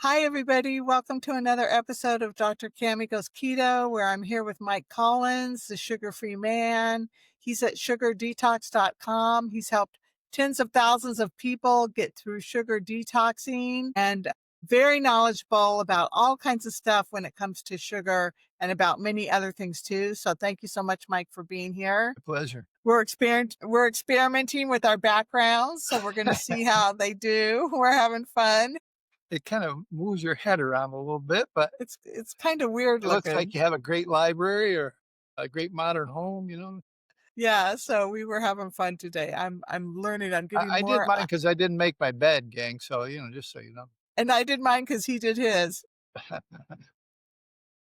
Hi, everybody. Welcome to another episode of Dr. Cammy Goes Keto, where I'm here with Mike Collins, the sugar-free man. He's at sugardetox.com. He's helped tens of thousands of people get through sugar detoxing and very knowledgeable about all kinds of stuff when it comes to sugar and about many other things too. So thank you so much, Mike, for being here. A pleasure. We're experimenting with our backgrounds, so we're going to see how they do. We're having fun. It kind of moves your head around a little bit, but It's kind of weird it looks like looking. you have a great library or a great modern home. Yeah, so we were having fun today. I'm learning. I'm getting I did more, mine because I didn't make my bed, gang. So, just so you know. and I did mine because he did his.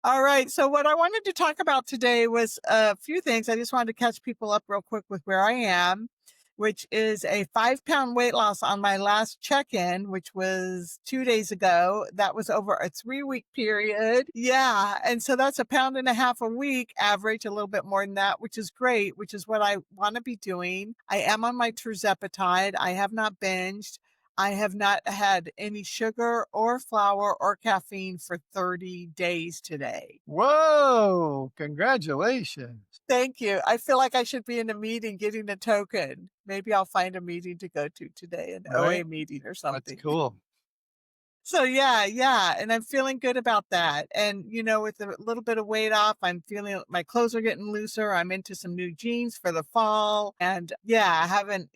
All right. So what I wanted to talk about today was a few things. I just wanted to catch people up real quick with where I am, which is a 5-pound weight loss on my last check-in, which was 2 days ago. That was over a 3-week period. Yeah. And so that's 1.5 pounds a week average, a little bit more than that, which is great, which is what I want to be doing. I am on my tirzepatide. I have not binged. I have not had any sugar or flour or caffeine for 30 days today. Whoa, congratulations. Thank you. I feel like I should be in a meeting getting a token. Maybe I'll find a meeting to go to today, an Right? OA meeting or That's something. cool. So yeah. And I'm feeling good about that. And, with a little bit of weight off, I'm feeling my clothes are getting looser. I'm into some new jeans for the fall. And yeah, I haven't,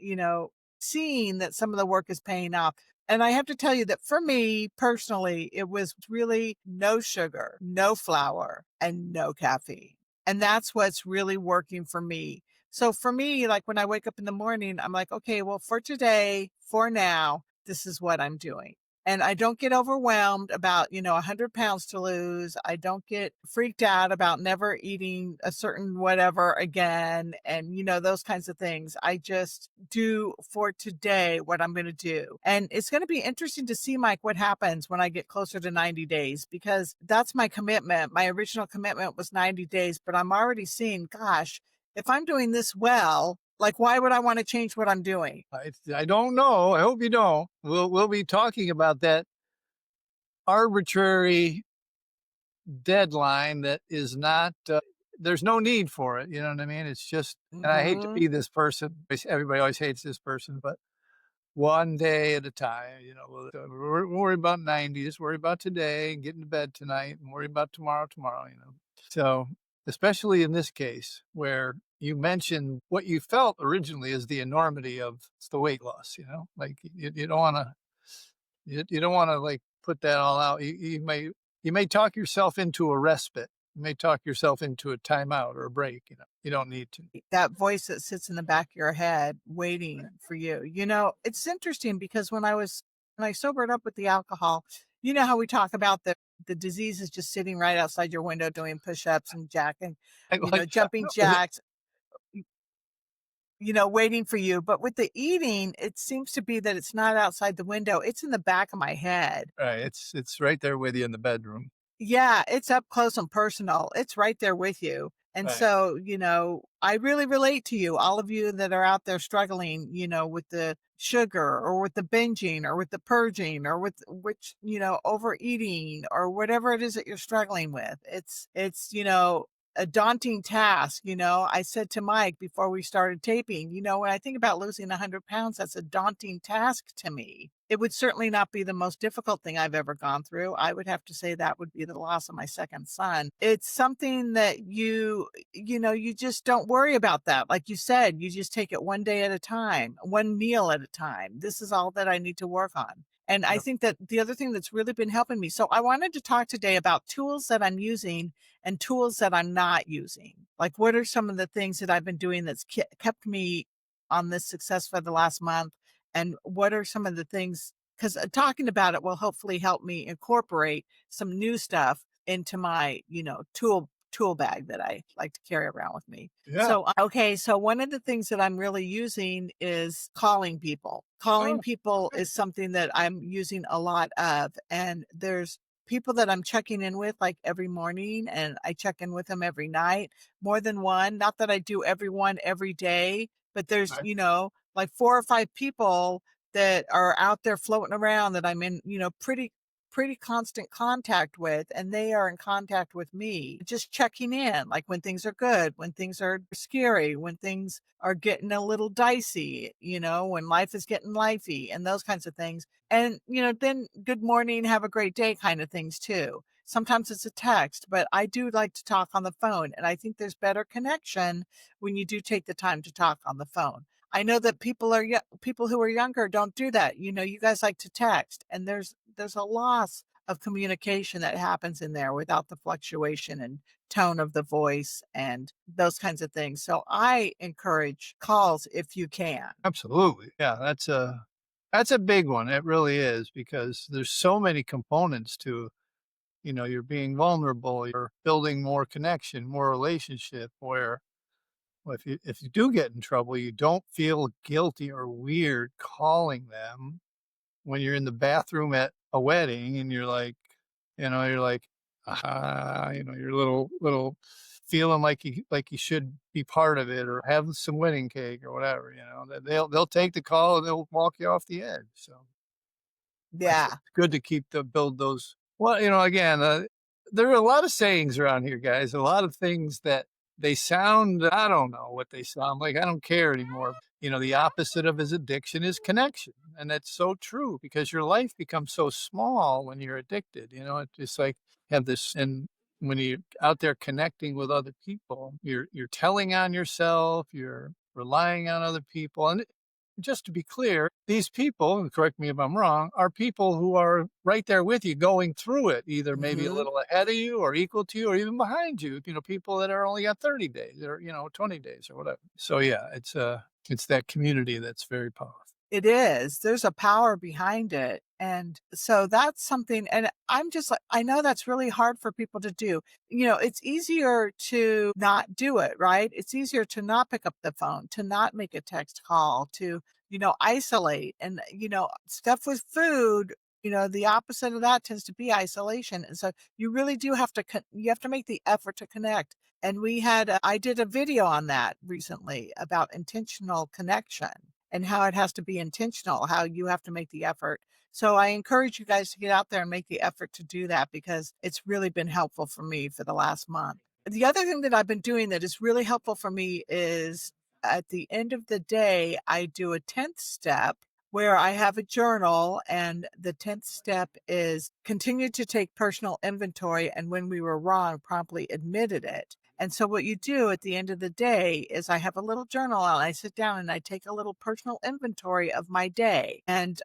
seen that some of the work is paying off. And I have to tell you that for me personally, it was really no sugar, no flour, and no caffeine. And that's what's really working for me. So for me, like when I wake up in the morning, I'm like, okay, well, for today, for now, this is what I'm doing. And I don't get overwhelmed about, 100 pounds to lose. I don't get freaked out about never eating a certain whatever again. And, those kinds of things. I just do for today what I'm going to do. And it's going to be interesting to see, Mike, what happens when I get closer to 90 days, because that's my commitment. My original commitment was 90 days, but I'm already seeing, gosh, if I'm doing this well, like, why would I want to change what I'm doing? I don't know. I hope you don't. We'll be talking about that arbitrary deadline that is not. There's no need for it. You know what I mean? It's just, and I hate to Mm-hmm. be this person. Everybody always hates this person, but one day at a time. We're worry about 90, just worry about today and getting to bed tonight and worry about tomorrow. So, especially in this case where you mentioned what you felt originally as the enormity of the weight loss, like you don't want to, you don't want to like put that all out. You may talk yourself into a respite. You may talk yourself into a timeout or a break. You don't need to. That voice that sits in the back of your head waiting for you. It's interesting because when I sobered up with the alcohol, you know how we talk about the disease is just sitting right outside your window doing push-ups and jacking, Like, jumping jacks, waiting for you. But with the eating, it seems to be that it's not outside the window. It's in the back of my head. right, it's right there with you in the bedroom. Yeah, it's up close and personal. It's right there with you. And Right. so, I really relate to you, all of you that are out there struggling, with the sugar or with the binging or with the purging or with which, overeating or whatever it is that you're struggling with. It's, a daunting task. I said to Mike before we started taping, when I think about losing 100 pounds, that's a daunting task to me. It would certainly not be the most difficult thing I've ever gone through. I would have to say that would be the loss of my second son. It's something that you just don't worry about that. Like you said, you just take it one day at a time, one meal at a time. This is all that I need to work on. And I Yep. think that the other thing that's really been helping me. So I wanted to talk today about tools that I'm using and tools that I'm not using. Like, what are some of the things that I've been doing that's kept me on this success for the last month? And what are some of the things, because talking about it will hopefully help me incorporate some new stuff into my, tool bag that I like to carry around with me. Yeah. So, okay. So one of the things that I'm really using is calling people. Calling Oh, people good. is something that I'm using a lot of. And there's people that I'm checking in with like every morning, and I check in with them every night, more than one. Not that I do every one every day, but there's, Right. like 4 or 5 people that are out there floating around that I'm in, pretty pretty constant contact with, and they are in contact with me, just checking in, like when things are good, when things are scary, when things are getting a little dicey, when life is getting lifey and those kinds of things. And, then good morning, have a great day kind of things too. Sometimes it's a text, but I do like to talk on the phone. And I think there's better connection when you do take the time to talk on the phone. I know that people who are younger don't do that. You guys like to text, and there's a loss of communication that happens in there without the fluctuation and tone of the voice and those kinds of things. So I encourage calls if you can. Absolutely. Yeah, that's a big one. It really is because there's so many components to, you're being vulnerable, you're building more connection, more relationship where well, if you do get in trouble, you don't feel guilty or weird calling them when you're in the bathroom at a wedding and you're like, you're a little feeling like you should be part of it or have some wedding cake or whatever, that they'll take the call and they'll walk you off the edge. So it's Yeah. good to build those. Well, again, there are a lot of sayings around here, guys. A lot of things that they sound. I don't know what they sound like. I don't care anymore. The opposite of his addiction is connection, and that's so true because your life becomes so small when you're addicted. It's just like have this and. When you're out there connecting with other people, you're telling on yourself, you're relying on other people, and just to be clear, these people, and correct me if I'm wrong, are people who are right there with you going through it, either maybe a Mhm. little ahead of you or equal to you or even behind you, people that are only got 30 days or, 20 days or whatever. So yeah, it's that community that's very powerful. It is. There's a power behind it. And so that's something, and I'm just like, I know that's really hard for people to do. It's easier to not do it, right? It's easier to not pick up the phone, to not make a text call, to, isolate. And, stuff with food, the opposite of that tends to be isolation. And so you really do have to, you have to make the effort to connect. And I did a video on that recently about intentional connection and how it has to be intentional, how you have to make the effort. So I encourage you guys to get out there and make the effort to do that because it's really been helpful for me for the last month. The other thing that I've been doing that is really helpful for me is at the end of the day, I do a 10th step where I have a journal, and the 10th step is continue to take personal inventory, and when we were wrong, promptly admitted it. And so what you do at the end of the day is I have a little journal and I sit down and I take a little personal inventory of my day. And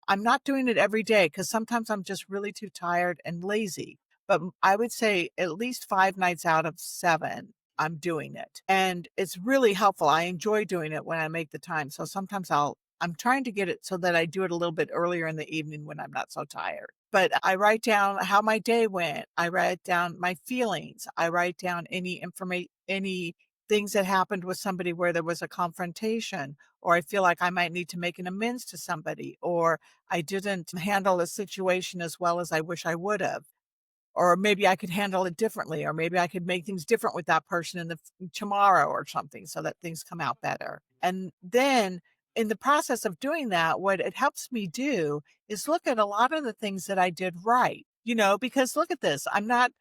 I'm not doing it every day because sometimes I'm just really too tired and lazy. But I would say at least 5 nights out of 7, I'm doing it. And it's really helpful. I enjoy doing it when I make the time. So sometimes I'm trying to get it so that I do it a little bit earlier in the evening when I'm not so tired. But I write down how my day went. I write down my feelings. I write down any things that happened with somebody where there was a confrontation, or I feel like I might need to make an amends to somebody, or I didn't handle a situation as well as I wish I would have, or maybe I could handle it differently, or maybe I could make things different with that person tomorrow or something so that things come out better. And then in the process of doing that, what it helps me do is look at a lot of the things that I did right. Because look at this. I'm not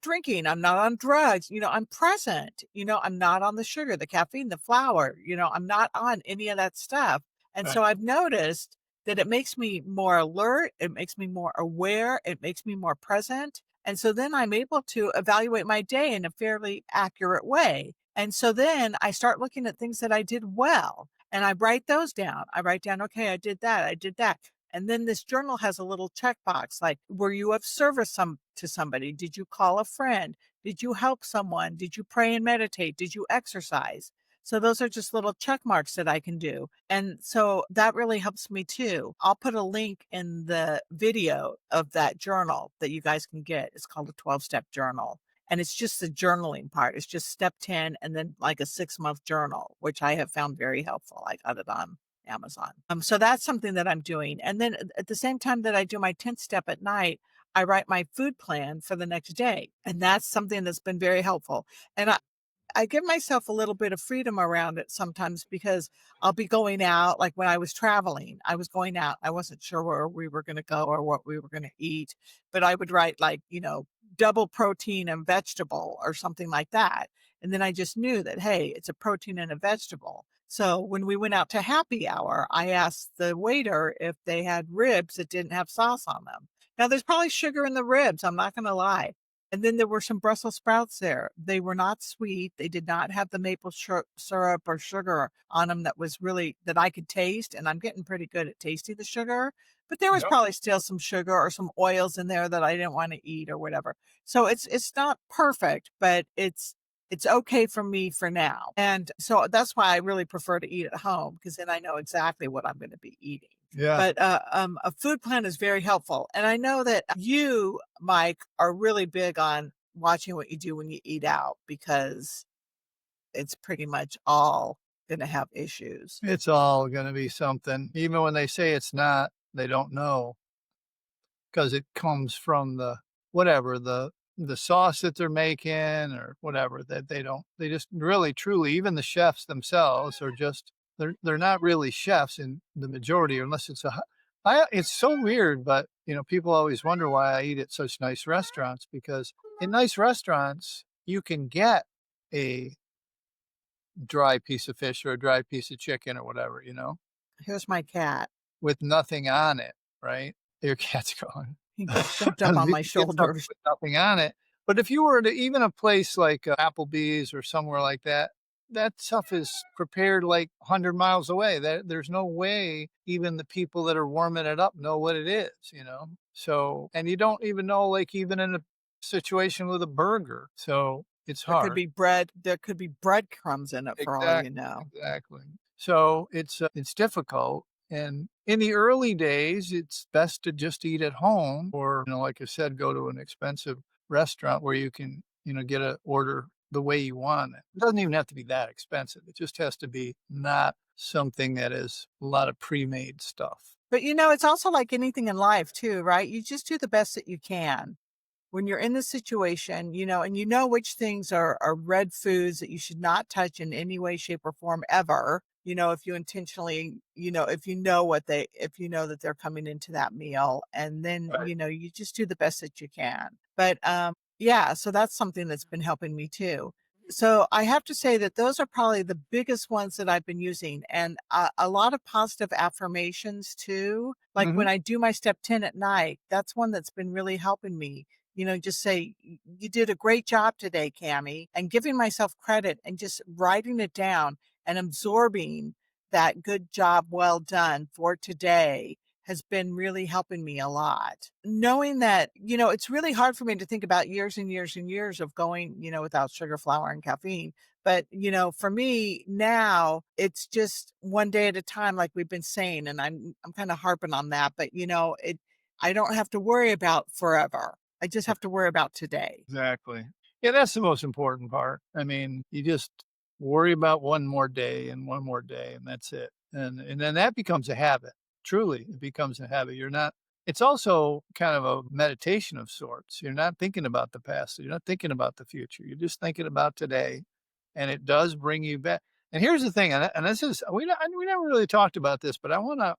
drinking. I'm not on drugs. I'm present. I'm not on the sugar, the caffeine, the flour. I'm not on any of that stuff. And Right. so I've noticed that it makes me more alert. It makes me more aware. It makes me more present. And so then I'm able to evaluate my day in a fairly accurate way. And so then I start looking at things that I did well and I write those down. I write down, okay, I did that. I did that. And then this journal has a little checkbox like, were you of service to somebody? Did you call a friend? Did you help someone? Did you pray and meditate? Did you exercise? So those are just little check marks that I can do. And so that really helps me too. I'll put a link in the video of that journal that you guys can get. It's called a 12-step journal. And it's just the journaling part. It's just step 10 and then like a 6-month journal, which I have found very helpful. I got it on Amazon. So that's something that I'm doing. And then at the same time that I do my 10th step at night, I write my food plan for the next day. And that's something that's been very helpful. And I give myself a little bit of freedom around it sometimes because I'll be going out, like when I was traveling, I was going out. I wasn't sure where we were going to go or what we were going to eat, but I would write like, double protein and vegetable or something like that. And then I just knew that, hey, it's a protein and a vegetable. So when we went out to happy hour, I asked the waiter if they had ribs that didn't have sauce on them. Now, there's probably sugar in the ribs. I'm not going to lie. And then there were some Brussels sprouts there. They were not sweet. They did not have the maple syrup or sugar on them that was really that I could taste. And I'm getting pretty good at tasting the sugar, but there was Yep. probably still some sugar or some oils in there that I didn't want to eat or whatever. So it's not perfect, but it's okay for me for now. And so that's why I really prefer to eat at home because then I know exactly what I'm going to be eating. Yeah. But a food plan is very helpful. And I know that you, Mike, are really big on watching what you do when you eat out because it's pretty much all going to have issues. It's all gonna be something. Even when they say it's not, they don't know because it comes from the whatever, the sauce that they're making or whatever that they just really truly even the chefs themselves are just they're not really chefs in the majority unless it's it's so weird, but, people always wonder why I eat at such nice restaurants because in nice restaurants, you can get a dry piece of fish or a dry piece of chicken or whatever, Here's my cat. with nothing on it, right? Your cat's going. He just jumped up on You my get something shoulders. with nothing on it. But if you were to even a place like Applebee's or somewhere like that, that stuff is prepared like 100 miles away. There's no way even the people that are warming it up know what it is. So, and you don't even know, like, even in a situation with a burger. So it's hard. There could be breadcrumbs in it for all you Exactly, know. exactly. So it's difficult, and in the early days, it's best to just eat at home or, like I said, go to an expensive restaurant where you can, get a order the way you want it. It doesn't even have to be that expensive. It just has to be not something that is a lot of pre-made stuff. But it's also like anything in life too, right? You just do the best that you can. When you're in the situation, and you know which things are red foods that you should not touch in any way, shape, or form ever. If you intentionally, if you know that they're coming into that meal, and then, Right. you just do the best that you can. But yeah, so that's something that's been helping me too. So I have to say that those are probably the biggest ones that I've been using, and a lot of positive affirmations too. Like Mhm. when I do my step 10 at night, that's one that's been really helping me just say, You did a great job today, Cammy," and giving myself credit and just writing it down and absorbing that good job well done for today has been really helping me a lot. Knowing that, it's really hard for me to think about years and years and years of going, without sugar, flour, and caffeine. But, for me now, it's just one day at a time, like we've been saying, and I'm kind of harping on that, but I don't have to worry about forever. I just have to worry about today. Exactly. Yeah, that's the most important part. I mean, you just worry about one more day and one more day, and that's it. And then that becomes a habit. Truly, it becomes a habit. You're not it's also kind of a meditation of sorts. You're not thinking about the past. You're not thinking about the future. You're just thinking about today, and it does bring you back. And here's the thing, and this is we never really talked about this, but I wanna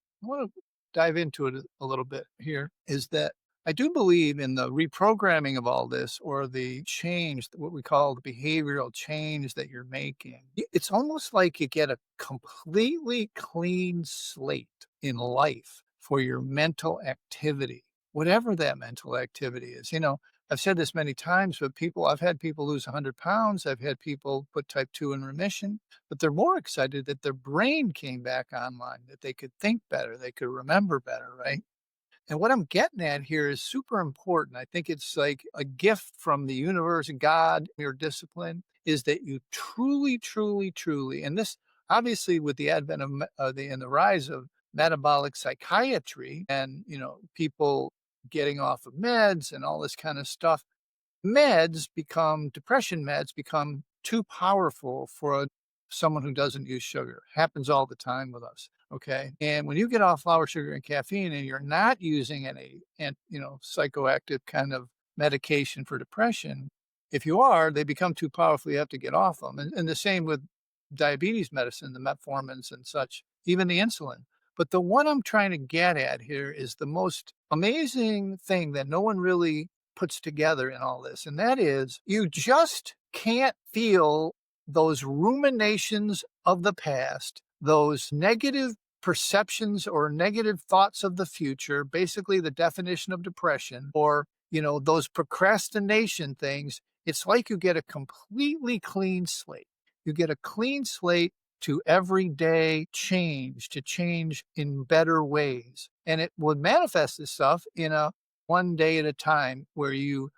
dive into it a little bit here. Is that I do believe in the reprogramming of all this or the change, what we call the behavioral change that you're making. It's almost like you get a completely clean slate in life for your mental activity, whatever that mental activity is. I've said this many times, but I've had people lose 100 pounds. I've had people put type 2 in remission, but they're more excited that their brain came back online, that they could think better, they could remember better, right? And what I'm getting at here is super important. I think it's like a gift from the universe, God, your discipline is that you truly, truly, truly, and this obviously with the advent of the rise of metabolic psychiatry and people getting off of meds and all this kind of stuff, depression meds become too powerful for someone who doesn't use sugar. Happens all the time with us. Okay. And when you get off flour, sugar, and caffeine, and you're not using any, psychoactive kind of medication for depression, If you are, they become too powerful, you have to get off them, and the same with diabetes medicine, the metformins and such, even the insulin. But the one I'm trying to get at here is the most amazing thing that no one really puts together in all this, and that is you just can't feel those ruminations of the past, those negative perceptions or negative thoughts of the future, basically the definition of depression, or, those procrastination things. It's like you get a completely clean slate. You get a clean slate to everyday change, to change in better ways. And it would manifest this stuff in a one day at a time where you're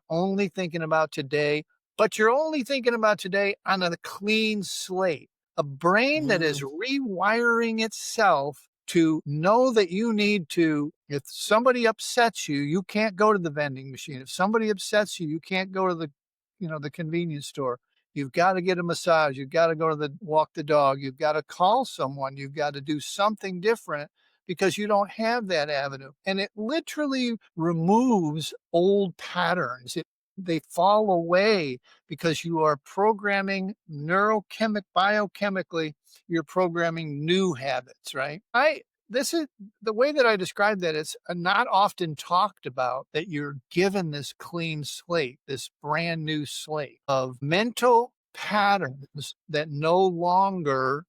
only thinking about today, but you're only thinking about today on a clean slate, a brain that is Mhm. rewiring itself to know that you need to, if somebody upsets you, you can't go to the vending machine. If somebody upsets you, you can't go to the convenience store. You've got to get a massage. You've got to go to walk the dog. You've got to call someone. You've got to do something different because you don't have that avenue. And it literally removes old patterns. They fall away because you are programming biochemically, you're programming new habits, right? This is the way that I describe that. It's not often talked about that you're given this clean slate, this brand new slate of mental patterns that no longer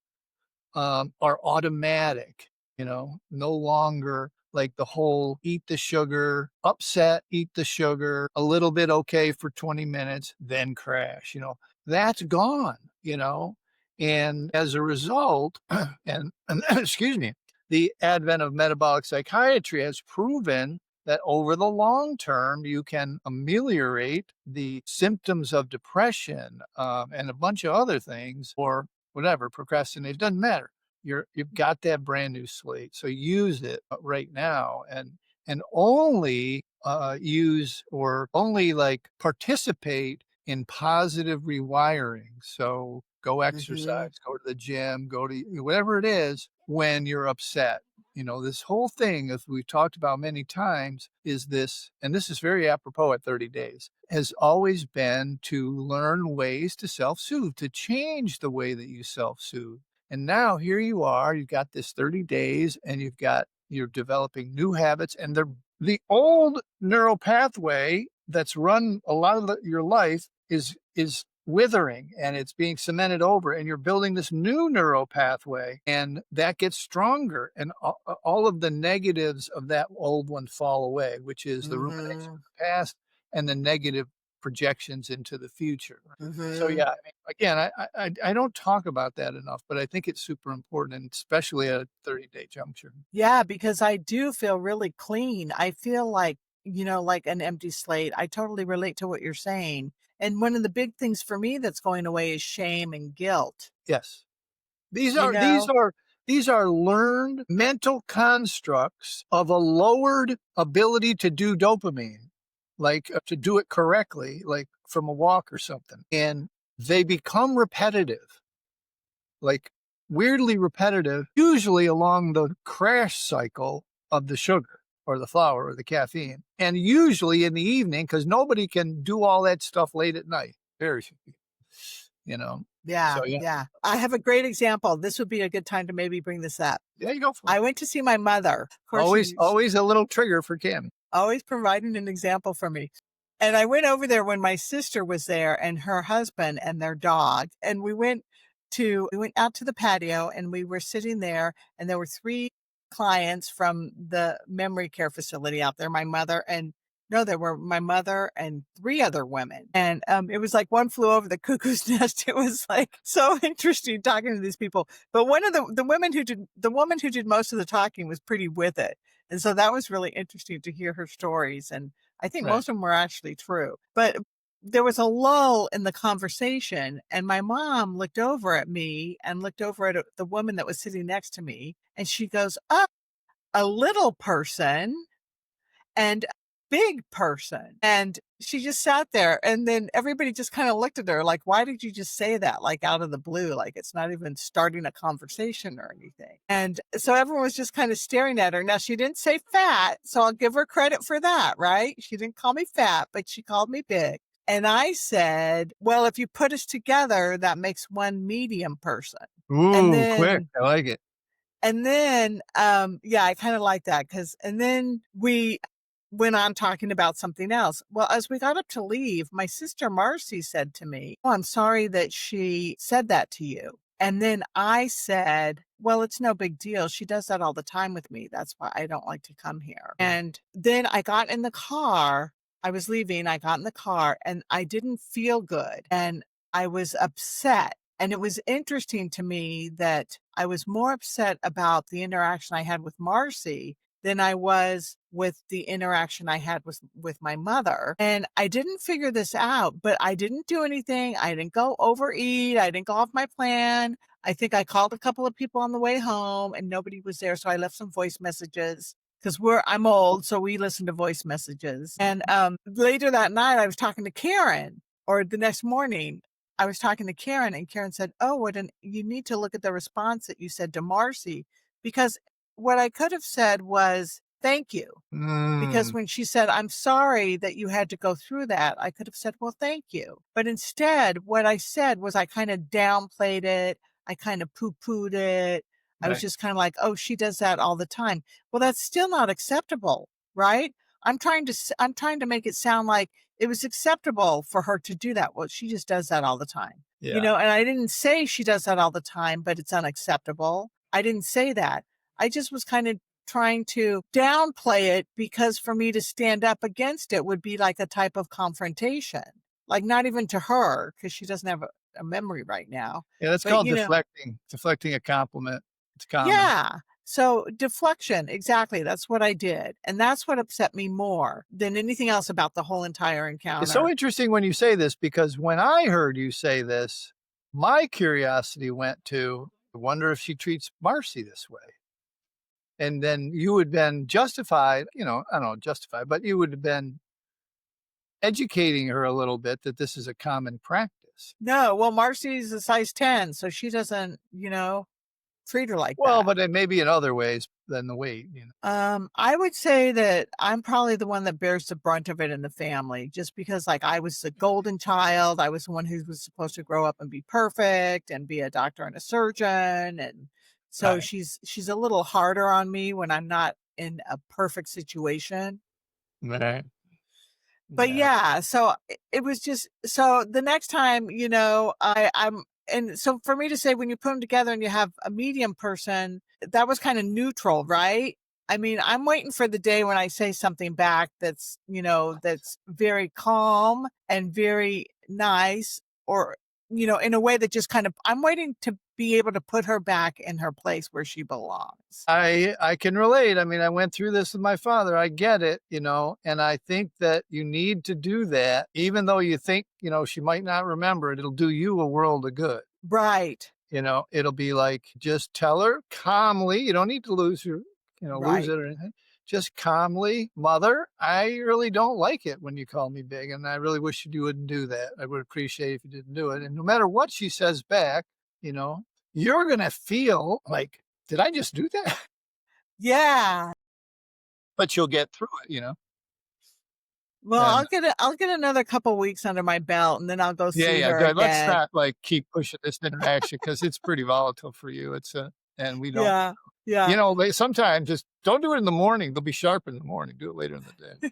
are automatic, no longer like the whole eat the sugar, upset, eat the sugar, a little bit okay for 20 minutes, then crash, that's gone, and as a result, and excuse me, the advent of metabolic psychiatry has proven that over the long term, you can ameliorate the symptoms of depression and a bunch of other things, or whatever, procrastinate, doesn't matter. You've got that brand new slate. So use it right now, and only use, or only like participate in positive rewiring. So go Mhm. exercise, go to the gym, go to whatever it is when you're upset. This whole thing, as we've talked about many times, is this, and this is very apropos at 30 days, has always been to learn ways to self-soothe, to change the way that you self-soothe. And now here you are, you've got this 30 days and you're developing new habits, and the old neural pathway that's run a lot of your life is withering, and it's being cemented over, and you're building this new neural pathway, and that gets stronger, and all of the negatives of that old one fall away, which is the rumination of Mhm. the past and the negative projections into the future. So Mhm. yeah, I mean, again, I don't talk about that enough, but I think it's super important, and especially at a 30-day juncture. Yeah, because I do feel really clean. I feel like, like an empty slate. I totally relate to what you're saying. And one of the big things for me that's going away is shame and guilt. Yes. These You are these know? are these are learned mental constructs of a lowered ability to do dopamine, like to do it correctly, like from a walk or something. And they become repetitive, like weirdly repetitive, usually along the crash cycle of the sugar or the flour or the caffeine. And usually in the evening, because nobody can do all that stuff late at night. Very few people, you know. Yeah, So yeah, yeah. I have a great example. This would be a good time to maybe bring this up. yeah, you go for it. I went to see my mother. Of course, Always a little trigger for Kim. always providing an example for me. And I went over there when my sister was there and her husband and their dog. And we went out to the patio and we were sitting there and there were three clients from the memory care facility out there. My mother and no, there were my mother and three other women. And it was like one flew over the cuckoo's nest. It was like so interesting talking to these people. But one of the woman who did most of the talking was pretty with it. And so that was really interesting to hear her stories. And I think Right. most of them were actually true. But there was a lull in the conversation, and my mom looked over at me and looked over at the woman that was sitting next to me, and she goes, "Oh, a little person and a big person." And she just sat there, and then everybody just kind of looked at her like, "Why did you just say that? Like out of the blue, like it's not even starting a conversation or anything." And so everyone was just kind of staring at her. Now she didn't say fat, so I'll give her credit for that, right? She didn't call me fat, but she called me big. And I said, "Well, if you put us together, that makes one medium person." And Ooh, quick. then I like it. yeah, I kinda like that because and then we went on talking about something else. Well, as we got up to leave, my sister Marcy said to me, "Oh, I'm sorry that she said that to you." And then I said, "Well, it's no big deal. She does that all the time with me. That's why I don't like to come here." And then I got in the car. I was leaving. I got in the car and I didn't feel good and I was upset. And it was interesting to me that I was more upset about the interaction I had with Marcy than I was with the interaction I had with my mother. And I didn't figure this out, but I didn't do anything. I didn't go overeat. I didn't go off my plan. I think I called a couple of people on the way home and nobody was there. So I left some voice messages because I'm old, so we listen to voice messages. And later that night, I was talking to Karen, or the next morning, I was talking to Karen, and Karen said, "Oh, you need to look at the response that you said to Marcy, because what I could have said was, 'Thank you.' Because Mm, when she said, 'I'm sorry that you had to go through that,' I could have said, 'Well, thank you.' But instead, what I said was I kind of downplayed it. I kind of poo-pooed it. I was right. just kind of like, 'Oh, she does that all the time.' Well, that's still not acceptable, right? I'm trying to make it sound like it was acceptable for her to do that. Well, she just does that all the time. Yeah. And I didn't say she does that all the time, but it's unacceptable. I didn't say that. I just was kind of trying to downplay it because for me to stand up against it would be like a type of confrontation. Like not even to her, because she doesn't have a memory right now. Yeah, that's But called deflecting a compliment. It's common. yeah. So deflection, exactly. That's what I did. And that's what upset me more than anything else about the whole entire It's so encounter. interesting when you say this because when I heard you say this, my curiosity went to, I wonder if she treats Marcy this way. And then you would been justified, I don't know, justified, but you would have been educating her a little bit that this is a common practice. No, well, Marcy's a size 10, so she doesn't, treat her like Well, that. but then maybe in other ways than the weight. I would say that I'm probably the one that bears the brunt of it in the family, just because like I was the golden child. I was the one who was supposed to grow up and be perfect and be a doctor and a surgeon. And so Right. she's a little harder on me when I'm not in a perfect situation. Right. But Yeah. yeah, so it was just so the next time, I'm and so for me to say when you put them together and you have a medium person, that was kind of neutral, right? I mean, I'm waiting for the day when I say something back that's very calm and very nice, or, in a way that just kind of, I'm waiting to be able to put her back in her place where she belongs. I can relate. I mean, I went through this with my father. I get it, and I think that you need to do that, even though you think, she might not remember it. It'll do you a world of good. Right, It'll be like, just tell her calmly. You don't need to lose right. it or anything. Just calmly, mother, I really don't like it when you call me big, and I really wish you wouldn't do that. I would appreciate if you didn't do it. And no matter what she says back, you know, you're gonna feel like, did I just do that? Yeah. But you'll get through it. Well, And I'll get another couple weeks under my belt, and then I'll go yeah, see yeah, her good. Let's again. not like keep pushing this interaction because it's pretty volatile for you. And we don't, Yeah, yeah. they sometimes just don't do it in the morning. They'll be sharp in the morning. Do it later in the day.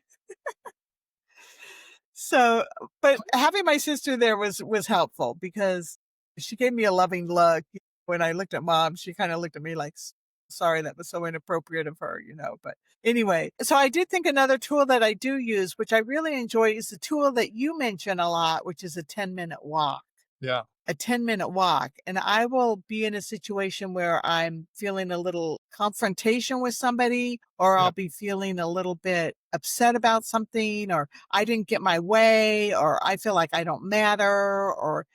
So, but having my sister there was helpful because she gave me a loving look. When I looked at mom, she kinda looked at me like, Sorry, that was so inappropriate of her," but anyway. So I did think another tool that I do use, which I really enjoy, is the tool that you mention a lot, which is a 10-minute walk. Yeah. A 10-minute walk, and I will be in a situation where I'm feeling a little confrontation with somebody, or Yeah. I'll be feeling a little bit upset about something, or I didn't get my way, or I feel like I don't matter, or,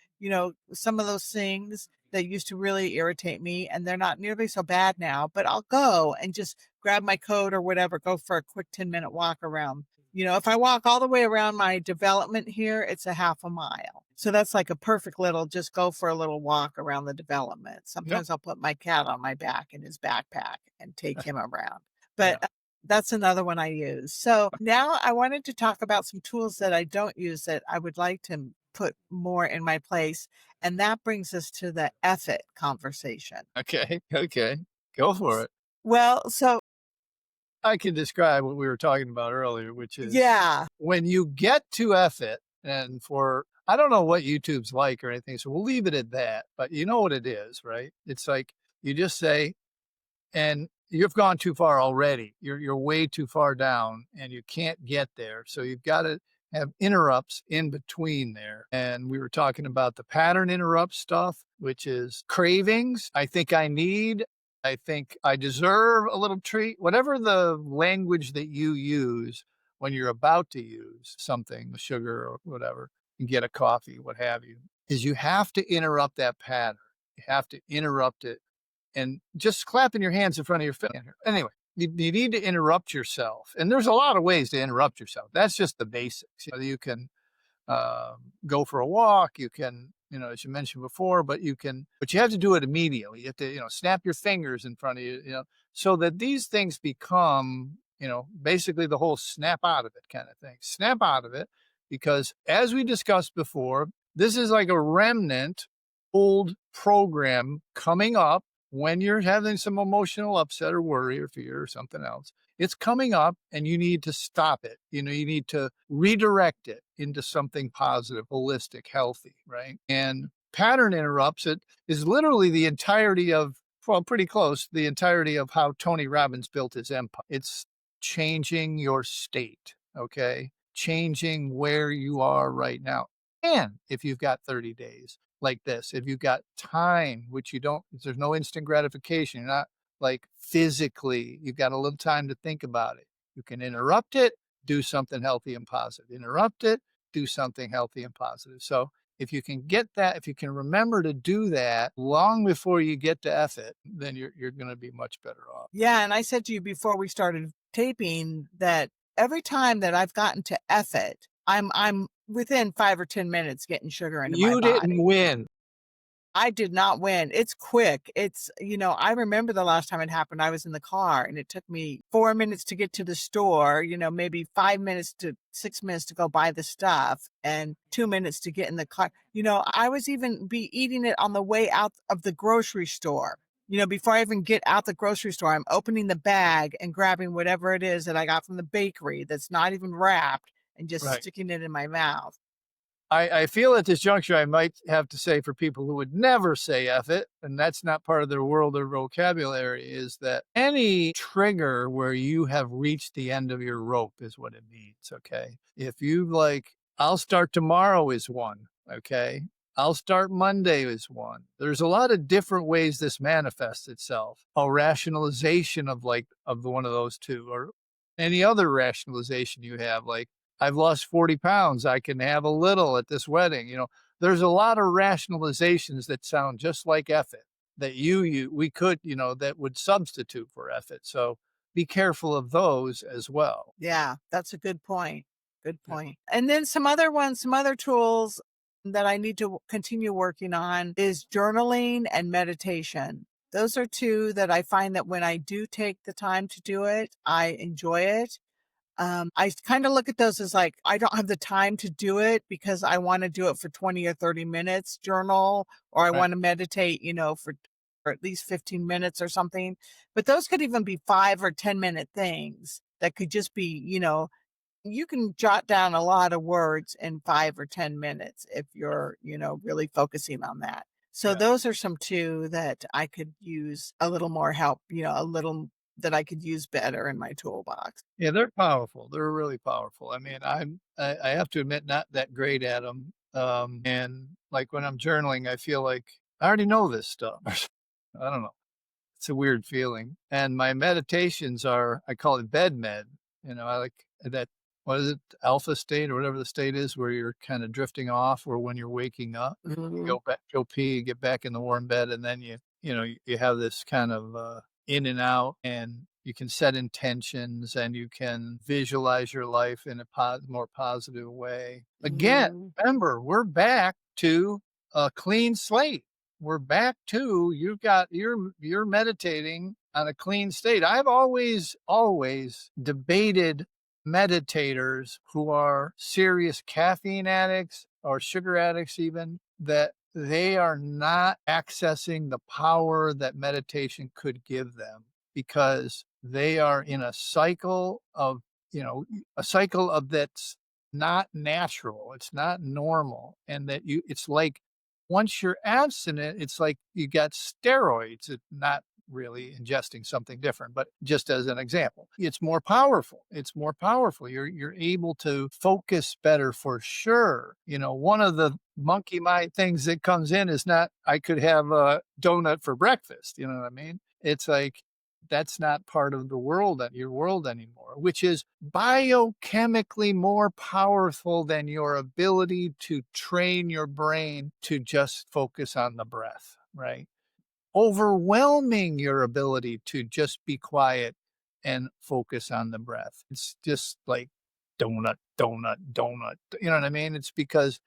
some of those things that used to really irritate me, and they're not nearly so bad now, but I'll go and just grab my coat or whatever, go for a quick 10-minute walk around. If I walk all the way around my development here, it's a half a mile. So that's like a perfect little just go for a little walk around the development. Yep. Sometimes I'll put my cat on my back in his backpack and take him around. Yeah. But That's another one I use. So now I wanted to talk about some tools that I don't use that I would like to put more in my place. And that brings us to the effort conversation. Okay, okay. Go for it. Well, so I can describe what we were talking about earlier, which is yeah, when you get to F it, and for I don't know what YouTube's like or anything, so we'll leave it at that, but you know what it is, right? It's like you just say, and you've gone too far already. You're way too far down and you can't get there. So you've got to have interrupts in between there. And we were talking about the pattern interrupt stuff, which is cravings. I think I need, I think I deserve a little treat. Whatever the language that you use when you're about to use something, the sugar or whatever, and get a coffee, what have you, is you have to interrupt that pattern. You have to interrupt it and just clapping your hands in front of your face. Anyway, you need to interrupt yourself. And there's a lot of ways to interrupt yourself. That's just the basics. You can go for a walk. You can, as you mentioned before, but you have to do it immediately. You have to, snap your fingers in front of you, so that these things become, basically the whole snap out of it kind of thing. Snap out of it because as we discussed before, this is like a remnant old program coming up when you're having some emotional upset or worry or fear or something else. It's coming up and you need to stop it. You need to redirect it into something positive, holistic, healthy, right? And pattern interrupts it is literally the entirety of, well, pretty close, the entirety of how Tony Robbins built his empire. It's changing your state, okay? Changing where you are right now. And if you've got 30 days like this, if you've got time, which you don't, there's no instant gratification, you're not like physically, you've got a little time to think about it. You can interrupt it, do something healthy and positive. Interrupt it, do something healthy and positive. So if you can get that, if you can remember to do that long before you get to F it, then you're going to be much better off. yeah. And I said to you before we started taping that every time that I've gotten to effort, I'm within 5 or 10 minutes getting sugar into my You didn't body. win. I did not win. It's quick. I remember the last time it happened, I was in the car and it took me 4 minutes to get to the store, maybe 5 minutes to 6 minutes to go buy the stuff and 2 minutes to get in the car. I was even be eating it on the way out of the grocery store. Before I even get out the grocery store, I'm opening the bag and grabbing whatever it is that I got from the bakery that's not even wrapped and just Right. sticking it in my mouth. I feel at this juncture, I might have to say for people who would never say F it, and that's not part of their world or vocabulary, is that any trigger where you have reached the end of your rope is what it means. Okay. If you like, I'll start tomorrow is one. Okay. I'll start Monday is one. There's a lot of different ways this manifests itself. A rationalization of one of those two, or any other rationalization you have, like, I've lost 40 pounds. I can have a little at this wedding. There's a lot of rationalizations that sound just like F it that we could, that would substitute for F it. So be careful of those as well. Yeah, that's a good point. Good Yeah. point. And then some other tools that I need to continue working on is journaling and meditation. Those are two that I find that when I do take the time to do it, I enjoy it. I kind of look at those as like, I don't have the time to do it because I want to do it for 20 or 30 minutes, journal, or I Right. want to meditate, for at least 15 minutes or something. But those could even be 5 or 10 minute things that could just be, you can jot down a lot of words in 5 or 10 minutes if you're, really focusing on that. So Yeah. those are some two that I could use a little more help, a little that I could use better in my toolbox. Yeah. They're powerful. They're really powerful. I mean, I have to admit, not that great at them. And like when I'm journaling, I feel like I already know this stuff. I don't know. It's a weird feeling. And my meditations are, I call it bed med. I like that. What is it? Alpha state or whatever the state is where you're kind of drifting off, or when you're waking up, you Mhm. go back, go pee, get back in the warm bed. And then you have this kind of in and out, and you can set intentions and you can visualize your life in a more positive way. Again, Mhm. remember, we're back to a clean slate. We're back to, you're meditating on a clean state. I've always debated meditators who are serious caffeine addicts or sugar addicts, even that they are not accessing the power that meditation could give them because they are in a cycle of, a cycle of that's not natural. It's not normal. And that it's like once you're abstinent, it's like you got steroids. It's not really ingesting something different, but just as an example, it's more powerful. It's more powerful. You're able to focus better for sure. One of the monkey mind things that comes in is not I could have a donut for breakfast. You know what I mean? It's like that's not part of your world anymore, which is biochemically more powerful than your ability to train your brain to just focus on the breath, right? Overwhelming your ability to just be quiet and focus on the breath. It's just like donut, donut, donut. You know what I mean? It's because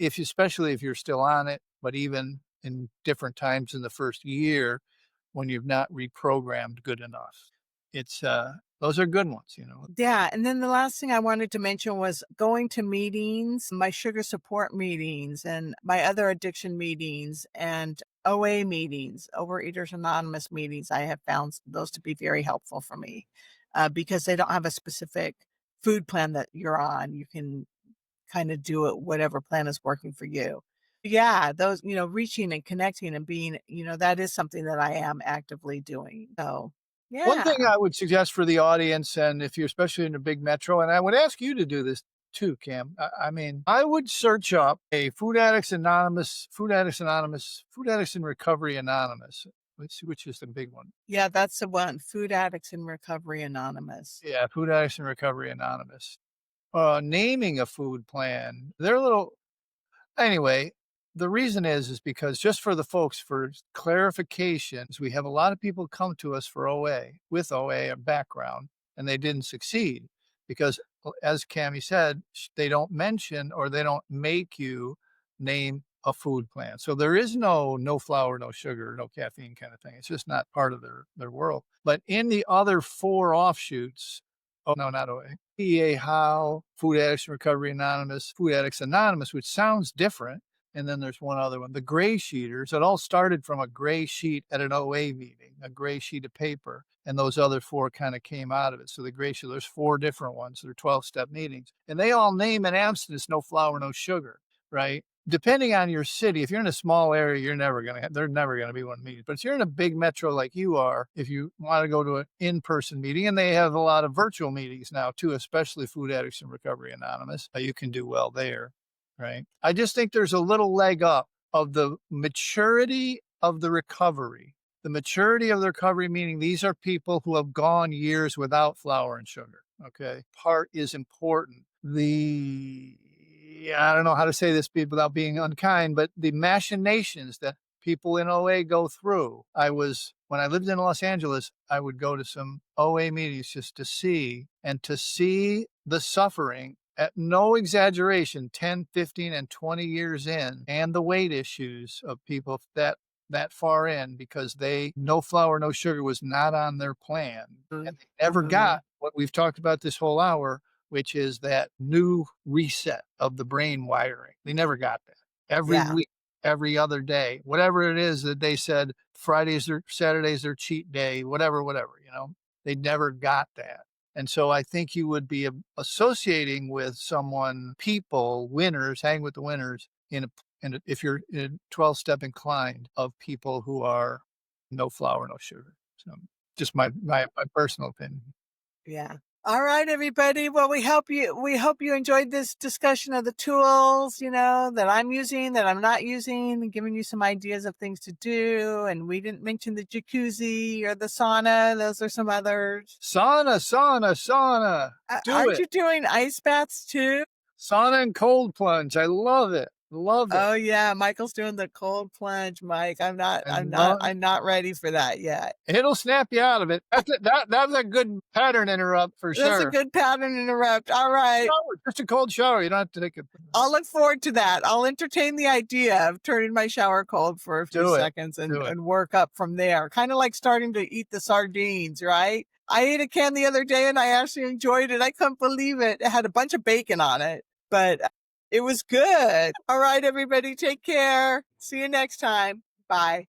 especially if you're still on it, but even in different times in the first year when you've not reprogrammed good enough. It's those are good ones. Yeah, and then the last thing I wanted to mention was going to meetings, my sugar support meetings and my other addiction meetings and OA meetings, Overeaters Anonymous meetings. I have found those to be very helpful for me because they don't have a specific food plan that you're on. You can kind of do it, whatever plan is working for you. Yeah, those, reaching and connecting and being, that is something that I am actively doing. So, One yeah. thing I would suggest for the audience, and if you're especially in a big metro, and I would ask you to do this too, Cam. I mean, I would search up a Food Addicts Anonymous, Food Addicts Anonymous, Food Addicts in Recovery Anonymous, which is the big one. Yeah, that's the one. Food Addicts in Recovery Anonymous. Yeah, Food Addicts in Recovery Anonymous. Naming a food plan, they're a little anyway. The reason is because just for the folks, for clarifications, we have a lot of people come to us for OA with OA background, and they didn't succeed because, as Cammy said, they don't mention or they don't make you name a food plan. So there is no flour, no sugar, no caffeine kind of thing. It's just not part of their world. But in the other four offshoots, oh no, not OA, PEA How, Food Addicts in Recovery Anonymous, Food Addicts Anonymous, which sounds different. And then there's one other one, the gray sheeters. It all started from a gray sheet at an OA meeting, a gray sheet of paper. And those other four kind of came out of it. So the gray sheet, there's four different ones. They're 12-step meetings. And they all name an abstinence, no flour, no sugar, right? Depending on your city, if you're in a small area, they're never going to be one meeting. But if you're in a big metro like you are, if you want to go to an in-person meeting, and they have a lot of virtual meetings now too, especially Food Addicts in Recovery Anonymous, you can do well there. Right. I just think there's a little leg up of the maturity of the recovery. The maturity of the recovery, meaning these are people who have gone years without flour and sugar. Okay. Part is important. I don't know how to say this without being unkind, but the machinations that people in OA go through. When I lived in Los Angeles, I would go to some OA meetings just to see the suffering at no exaggeration, 10, 15, and 20 years in, and the weight issues of people that far in because no flour, no sugar was not on their plan. And they never got what we've talked about this whole hour, which is that new reset of the brain wiring. They never got that. Every week, every other day, whatever it is that they said, Fridays or Saturdays are cheat day, whatever, they never got that. And so I think you would be associating with winners, hang with the winners if you're in 12-step inclined of people who are no flour, no sugar. So just my personal opinion. Yeah. All right, everybody. Well, we hope you enjoyed this discussion of the tools, that I'm using, that I'm not using, and giving you some ideas of things to do. And we didn't mention the jacuzzi or the sauna. Those are some others. Sauna. Aren't you doing ice baths too? Sauna and cold plunge. I love it. Love it. Oh yeah, Michael's doing the cold plunge, Mike. I love I'm not ready for that yet. it'll snap you out of it. That's a good pattern interrupt for That's a sure. good pattern interrupt. All right. Shower, just a cold shower, you don't have to take it. I'll look forward to that. I'll entertain the idea of turning my shower cold for a few Do it, seconds do it. and work up from there. Kind of like starting to eat the sardines, right? I ate a can the other day and I actually enjoyed it. I couldn't believe it. It had a bunch of bacon on it, but it was good. All right, everybody, take care. See you next time. Bye.